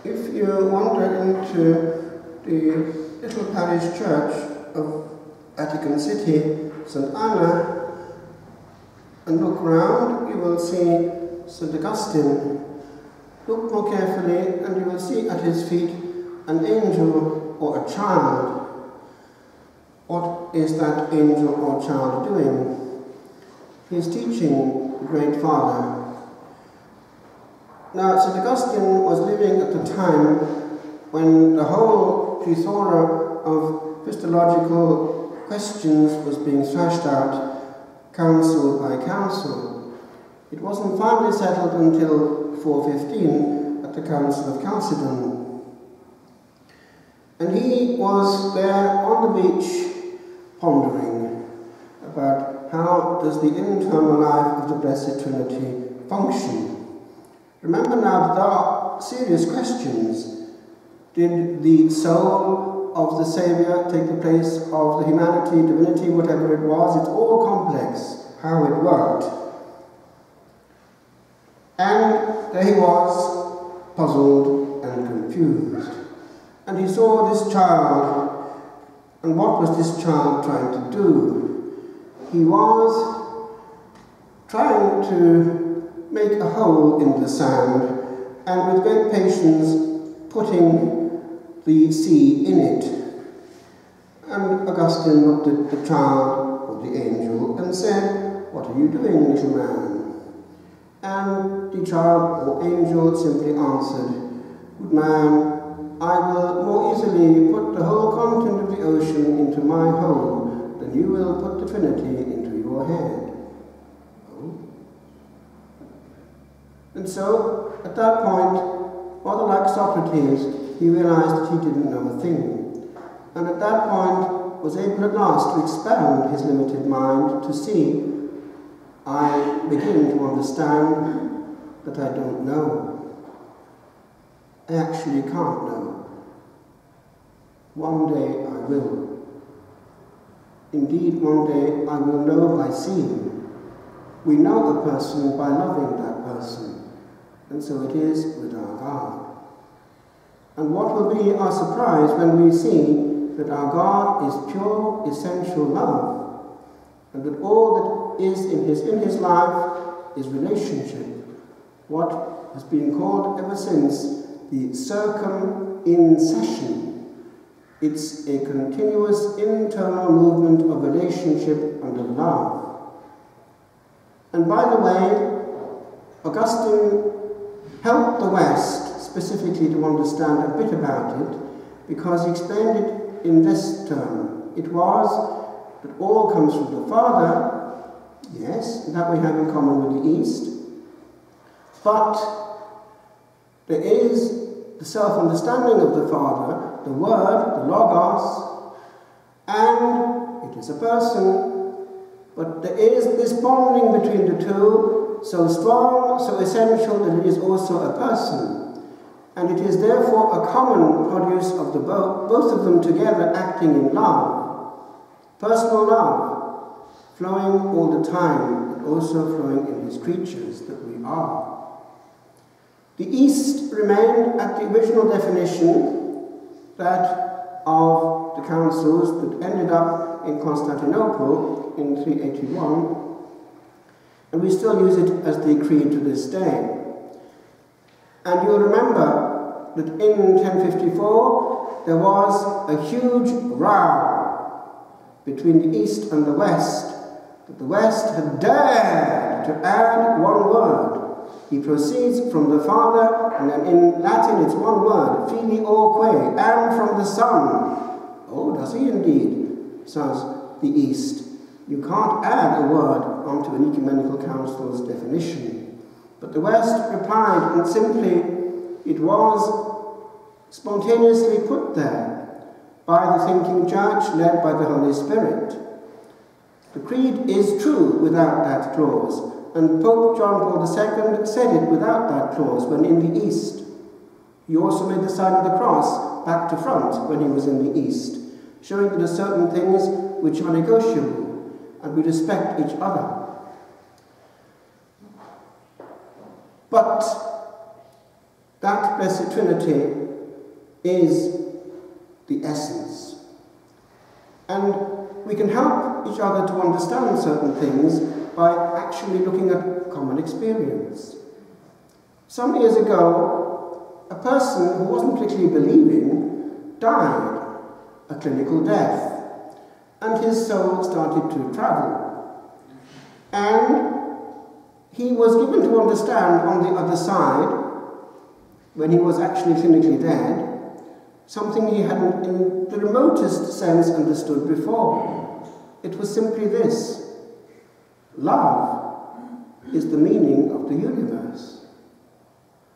If you wander into the little parish church of Vatican City, St. Anna, and look round, you will see St. Augustine. Look more carefully and you will see at his feet an angel or a child. What is that angel or child doing? He is teaching the Great Father. Now, St. Augustine was living at the time when the whole plethora of Christological questions was being thrashed out, council by council. It wasn't finally settled until 415 at the Council of Chalcedon. And he was there on the beach pondering about how does the internal life of the Blessed Trinity function. Remember now that there are serious questions. Did the soul of the Saviour take the place of the humanity, divinity, whatever it was? It's all complex, how it worked. And there he was, puzzled and confused. And he saw this child, and what was this child trying to do? He was trying to make a hole in the sand, and with great patience putting the sea in it. And Augustine looked at the child, or the angel, and said, "What are you doing, little man?" And the child, or angel, simply answered, "Good man, I will more easily put the whole content of the ocean into my hole than you will put the Trinity into your head." And so, at that point, rather like Socrates, he realized that he didn't know a thing. And at that point, was able at last to expand his limited mind to see, I begin to understand that I don't know. I actually can't know. One day I will. Indeed, one day I will know by seeing. We know a person by loving that person. And so it is with our God. And what will be our surprise when we see that our God is pure, essential love, and that all that is in his life is relationship, what has been called ever since the circum-in-session. It's a continuous internal movement of relationship and of love. And by the way, Augustine helped the West specifically to understand a bit about it, because he explained it in this term. It was that all comes from the Father, yes, that we have in common with the East, but there is the self-understanding of the Father, the Word, the Logos, and it is a person, but there is this bonding between the two, so strong, so essential that it is also a person. And it is therefore a common produce of the both of them together acting in love. Personal love, flowing all the time, but also flowing in his creatures that we are. The East remained at the original definition, that of the councils that ended up in Constantinople in 381, and we still use it as the creed to this day. And you'll remember that in 1054 there was a huge row between the East and the West, that the West had dared to add one word. He proceeds from the Father, and then in Latin it's one word, filioque, and from the Son. Oh, does he indeed, says the East. You can't add a word onto an ecumenical council's definition. But the West replied, and simply, it was spontaneously put there by the thinking church led by the Holy Spirit. The creed is true without that clause, and Pope John Paul II said it without that clause when in the East. He also made the sign of the cross back to front when he was in the East, showing that there are certain things which are negotiable, and we respect each other. But That Blessed Trinity is the essence. And we can help each other to understand certain things by actually looking at common experience. Some years ago, a person who wasn't particularly believing died a clinical death, and his soul started to travel. And he was given to understand on the other side, when he was actually clinically dead, something he hadn't in the remotest sense understood before. It was simply this: love is the meaning of the universe.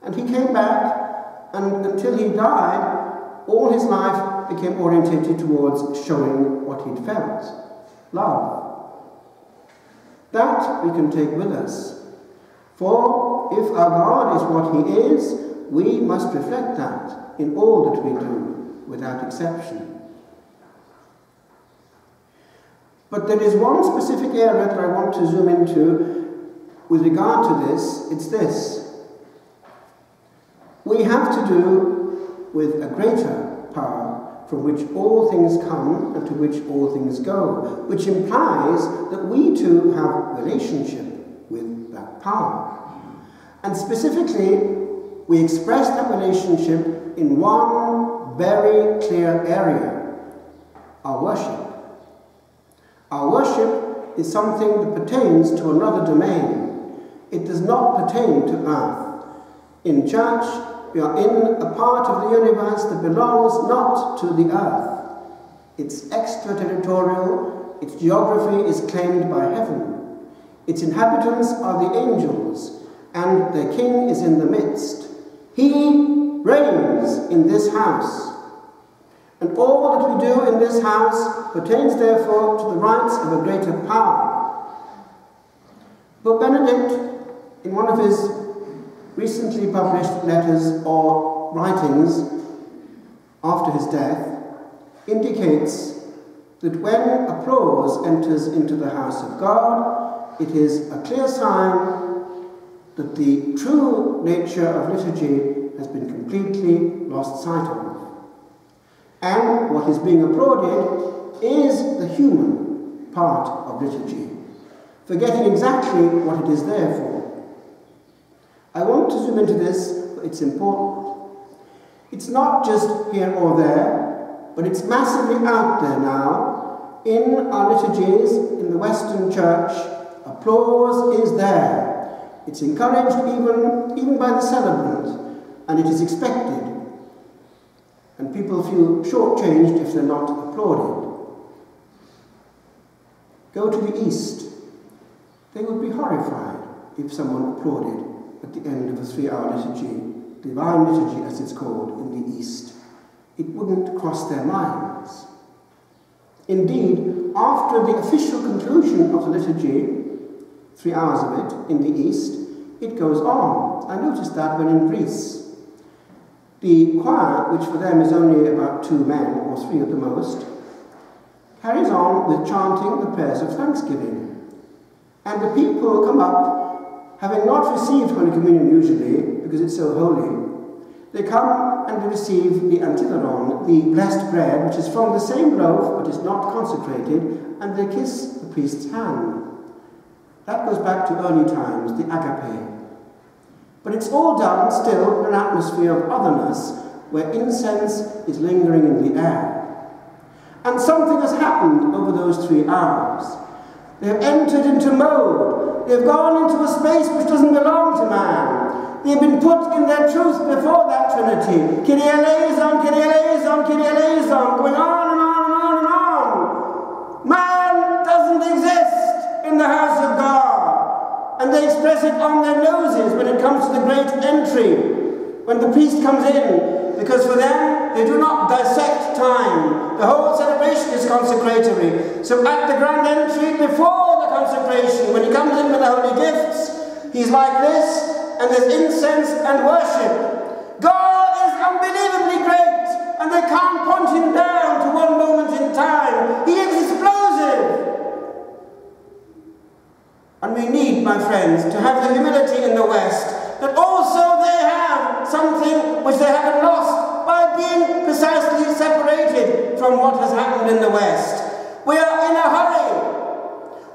And he came back, and until he died, all his life became orientated towards showing what he'd felt: love. That we can take with us. For if our God is what he is, we must reflect that in all that we do, without exception. But there is one specific area that I want to zoom into with regard to this. It's this: we have to do with a greater power from which all things come and to which all things go, which implies that we too have relationship with that power. And specifically, we express that relationship in one very clear area: our worship. Our worship is something that pertains to another domain. It does not pertain to earth. In church, we are in a part of the universe that belongs not to the earth. It's extraterritorial, its geography is claimed by heaven. Its inhabitants are the angels, and their king is in the midst. He reigns in this house. And all that we do in this house pertains therefore to the rights of a greater power. Pope Benedict, in one of his recently published letters or writings after his death, indicates that when applause enters into the house of God, it is a clear sign that the true nature of liturgy has been completely lost sight of. And what is being applauded is the human part of liturgy, forgetting exactly what it is there for. I want to zoom into this, for it's important. It's not just here or there, but it's massively out there now. In our liturgies, in the Western Church, applause is there. It's encouraged even by the celebrant, and it is expected. And people feel shortchanged if they're not applauded. Go to the East. They would be horrified if someone applauded at the end of a 3-hour liturgy, divine liturgy as it's called in the East. It wouldn't cross their minds. Indeed, after the official conclusion of the liturgy, 3 hours of it in the East, it goes on. I noticed that when in Greece. The choir, which for them is only about 2 men, or 3 at the most, carries on with chanting the prayers of thanksgiving. And the people come up, having not received Holy Communion usually, because it's so holy, they come and they receive the antitheron, the blessed bread, which is from the same loaf but is not consecrated, and they kiss the priest's hand. That goes back to early times, the agape. But it's all done still in an atmosphere of otherness, where incense is lingering in the air. And something has happened over those 3 hours. They have entered into mode. They've gone into a space which doesn't belong to man. They've been put in their truth before that Trinity. Kyrie eleison, Kyrie eleison, Kyrie eleison, going on and on and on and on. Man doesn't exist in the house of God. And they express it on their noses when it comes to the great entry, when the priest comes in, because for them, they do not dissect time. The whole celebration is consecratory. So at the grand entry, before the consecration, when he comes in with the holy gifts, he's like this, and there's incense and worship. God is unbelievably great, and they can't point him down to one moment in time. He is explosive. And we need, my friends, to have the humility in the West that also they have something what has happened in the West. We are in a hurry.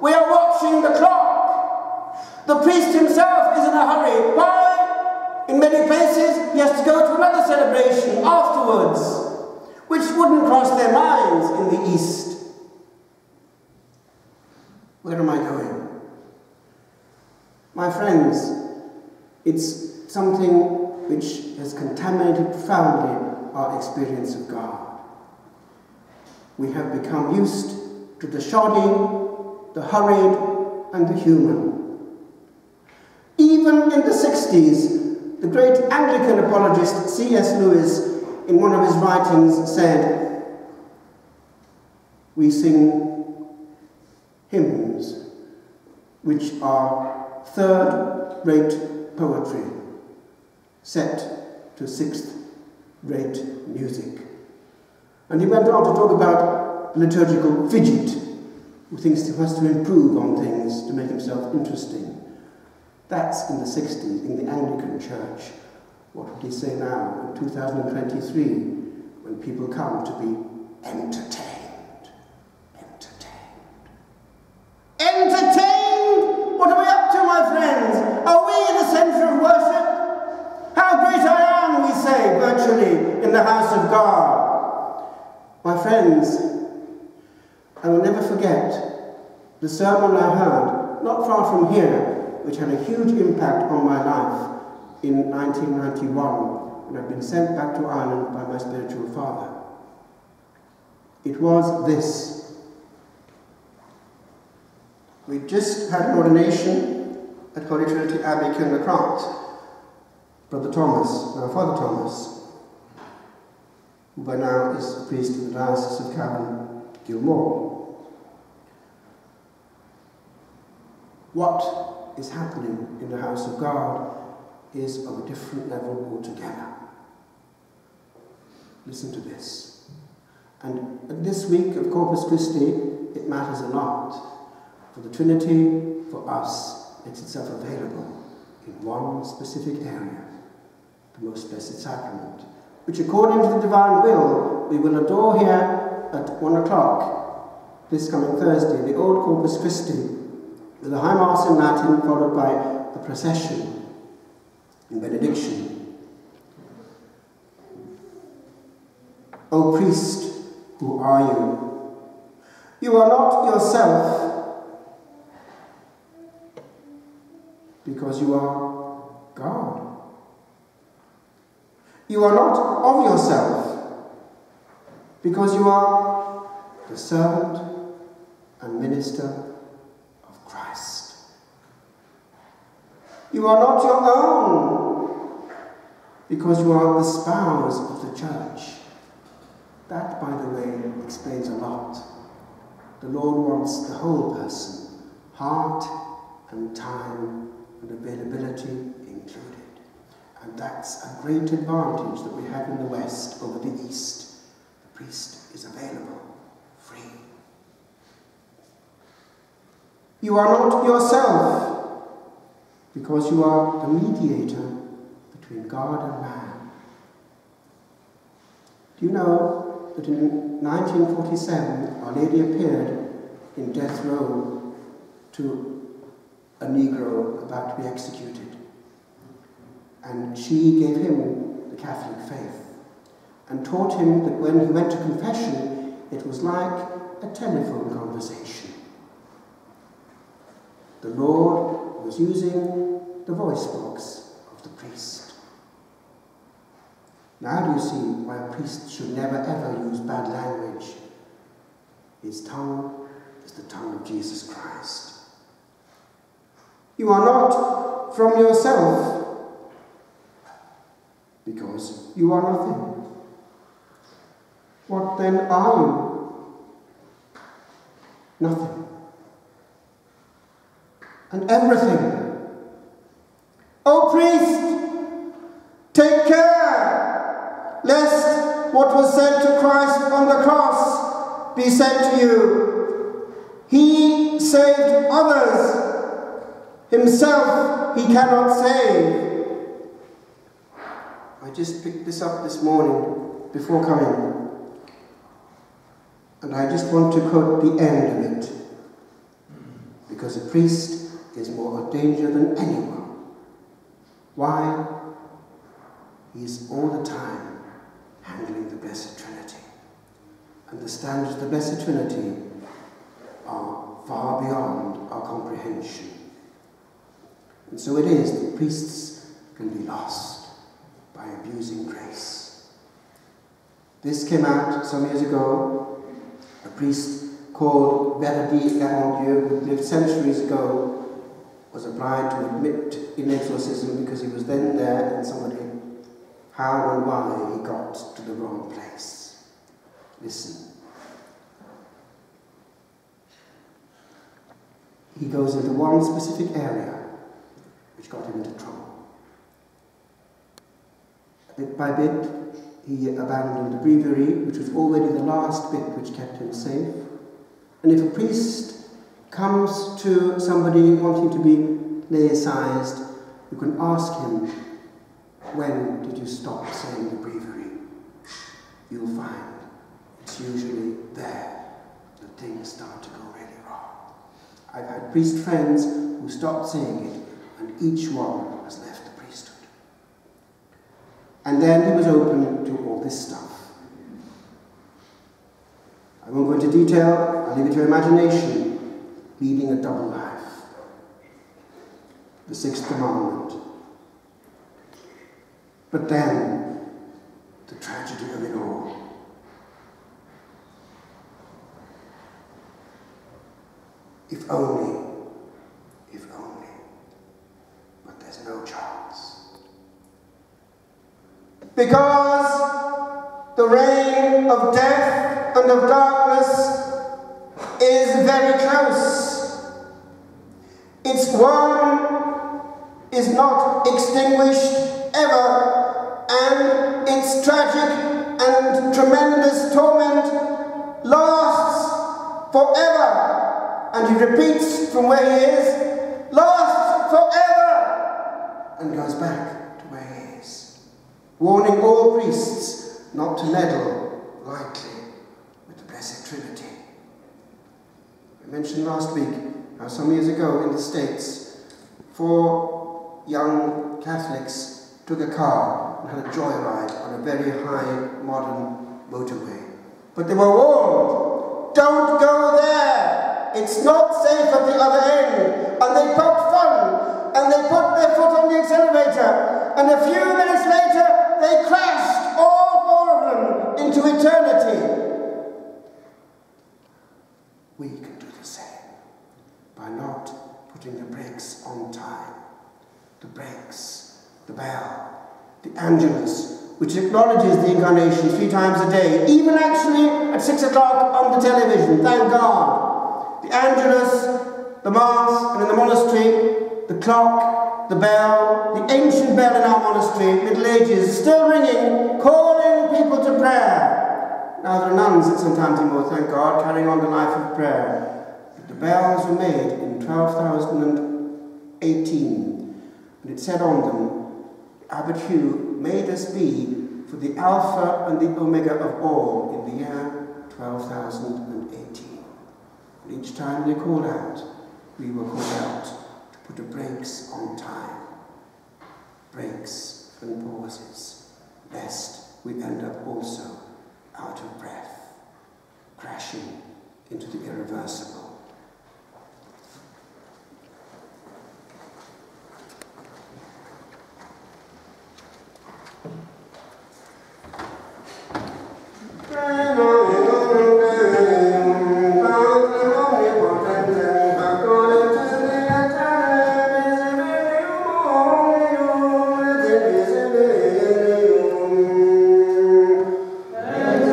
We are watching the clock. The priest himself is in a hurry. Why? In many places, he has to go to another celebration afterwards, which wouldn't cross their minds in the East. Where am I going? My friends, it's something which has contaminated profoundly our experience of God. We have become used to the shoddy, the hurried, and the human. Even in the 60s, the great Anglican apologist C.S. Lewis, in one of his writings, said, "We sing hymns which are third-rate poetry set to sixth-rate music." And he went on to talk about the liturgical fidget, who thinks he has to improve on things to make himself interesting. That's in the 60s, in the Anglican Church. What would he say now, in 2023, when people come to be entertained? Entertained. Entertained! What are we up to, my friends? Are we the centre of worship? How great I am, we say, virtually, in the house of God. My friends, I will never forget the sermon I heard, not far from here, which had a huge impact on my life in 1991, when I'd been sent back to Ireland by my spiritual father. It was this. We'd just had an ordination at Holy Trinity Abbey, Kilmacroft. Brother Thomas, now Father Thomas, who by now is a priest of the Diocese of Cavan, Gilmore. What is happening in the house of God is of a different level altogether. Listen to this. And this week of Corpus Christi, it matters a lot. For the Trinity, for us, makes itself available in one specific area, the Most Blessed Sacrament, which according to the divine will, we will adore here at 1 o'clock this coming Thursday, the old Corpus Christi, with the High Mass in Latin, followed by the procession in benediction. O priest, who are you? You are not yourself, because you are God. You are not of yourself, because you are the servant and minister of Christ. You are not your own, because you are the spouse of the church. That, by the way, explains a lot. The Lord wants the whole person, heart and time and availability included. And that's a great advantage that we have in the West over the East. The priest is available, free. You are not yourself, because you are the mediator between God and man. Do you know that in 1947, Our Lady appeared in death row to a Negro about to be executed? And she gave him the Catholic faith and taught him that when he went to confession, it was like a telephone conversation. The Lord was using the voice box of the priest. Now do you see why a priest should never ever use bad language? His tongue is the tongue of Jesus Christ. You are not from yourself, because you are nothing. What then are you? Nothing. And everything. O priest, take care, lest what was said to Christ on the cross be said to you. He saved others, himself he cannot save. I just picked this up this morning before coming. And I just want to quote the end of it, because a priest is more a danger than anyone. Why? He is all the time handling the Blessed Trinity. And the standards of the Blessed Trinity are far beyond our comprehension. And so it is that priests can be lost by abusing grace. This came out some years ago. A priest called Verdi Lamondieu, who lived centuries ago, was obliged to admit in exorcism because he was then there and somebody, how and why he got to the wrong place. Listen. He goes into one specific area which got him into trouble. Bit by bit, he abandoned the breviary, which was already the last bit which kept him safe. And if a priest comes to somebody wanting to be laicized, you can ask him, when did you stop saying the breviary? You'll find it's usually there that things start to go really wrong. I've had priest friends who stopped saying it, and each one has left the priesthood. And then he was open to all this stuff. I won't go into detail, I'll leave it to your imagination. Leading a double life. The sixth commandment. But then, the tragedy of it all. If only, but there's no chance. Because the reign of death and of darkness is very close. Its worm is not extinguished ever, and its tragic and tremendous torment lasts forever. And he repeats from where he is, lasts forever, and goes back to where he is, warning all priests not to meddle lightly with the Blessed Trinity. I mentioned last week how some years ago in the States, 4 young Catholics took a car and had a joyride on a very high modern motorway. But they were warned, don't go there! It's not safe at the other end. And they poked fun, and they put their foot on the accelerator, and a few minutes later they crashed, all 4 of them, into eternity. We can do the same by not putting the brakes on time. The brakes, the bell, the Angelus, which acknowledges the Incarnation 3 times a day, even actually at 6 o'clock on the television, thank God. The Angelus, the Mass, and in the monastery, the clock, the bell, the ancient bell in our monastery, Middle Ages, still ringing, calling people to prayer. Now there are nuns at Sant'Antimo, thank God, carrying on the life of prayer. But the bells were made in 12,018, and it said on them, Abbot Hugh made us be for the Alpha and the Omega of all in the year 12,018. And each time they called out, we were called out to put the brakes on time. Brakes and pauses, lest we end up also out of breath, crashing into the irreversible.